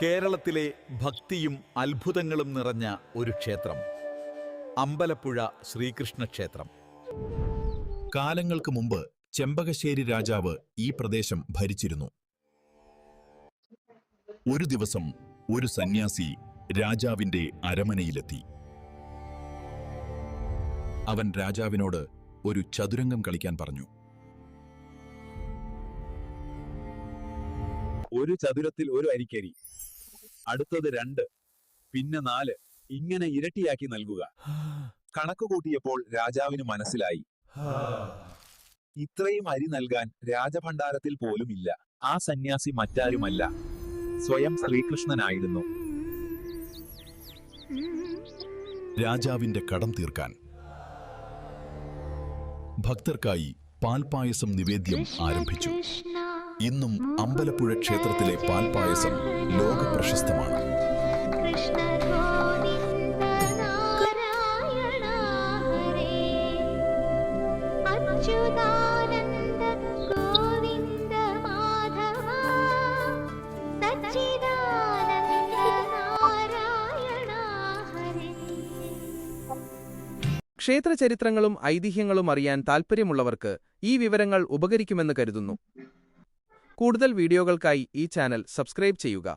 കേരളത്തിലെ ഭക്തിയും അത്ഭുതങ്ങളും നിറഞ്ഞ ഒരു ക്ഷേത്രം, അമ്പലപ്പുഴ ശ്രീകൃഷ്ണ ക്ഷേത്രം. കാലങ്ങൾക്ക് മുമ്പ് ചെമ്പകശ്ശേരി രാജാവ് ഈ പ്രദേശം ഭരിച്ചിരുന്നു. ഒരു ദിവസം ഒരു സന്യാസി രാജാവിന്റെ അരമനയിലെത്തി. അവൻ രാജാവിനോട് ഒരു ചതുരംഗം കളിക്കാൻ പറഞ്ഞു. ഒരു ചതുരത്തിൽ ഒരു അരിക്കരി, അടുത്തത് 2, പിന്നെ 4, ഇങ്ങനെ ഇരട്ടിയാക്കി നൽകുക. കണക്ക് കൂട്ടിയപ്പോൾ രാജാവിന് മനസ്സിലായി, ഇത്രയും അരി നൽകാൻ രാജഭണ്ഡാരത്തിൽ പോലും ഇല്ല. ആ സന്യാസി മറ്റാരുമല്ല, സ്വയം ശ്രീകൃഷ്ണനായിരുന്നു. രാജാവിന്റെ കടം തീർക്കാൻ ഭക്തർക്കായി പാൽപായസം നിവേദ്യം ആരംഭിച്ചു. ഇന്നും അമ്പലപ്പുഴ ക്ഷേത്രത്തിലെ പാൽപായസം ലോകപ്രശസ്തമാണ്. ക്ഷേത്രചരിത്രങ്ങളും ഐതിഹ്യങ്ങളും അറിയാൻ താൽപ്പര്യമുള്ളവർക്ക് ഈ വിവരങ്ങൾ ഉപകരിക്കുമെന്ന് കരുതുന്നു. കൂടുതൽ വീഡിയോകൾക്കായി ഈ ചാനൽ സബ്സ്ക്രൈബ് ചെയ്യുക.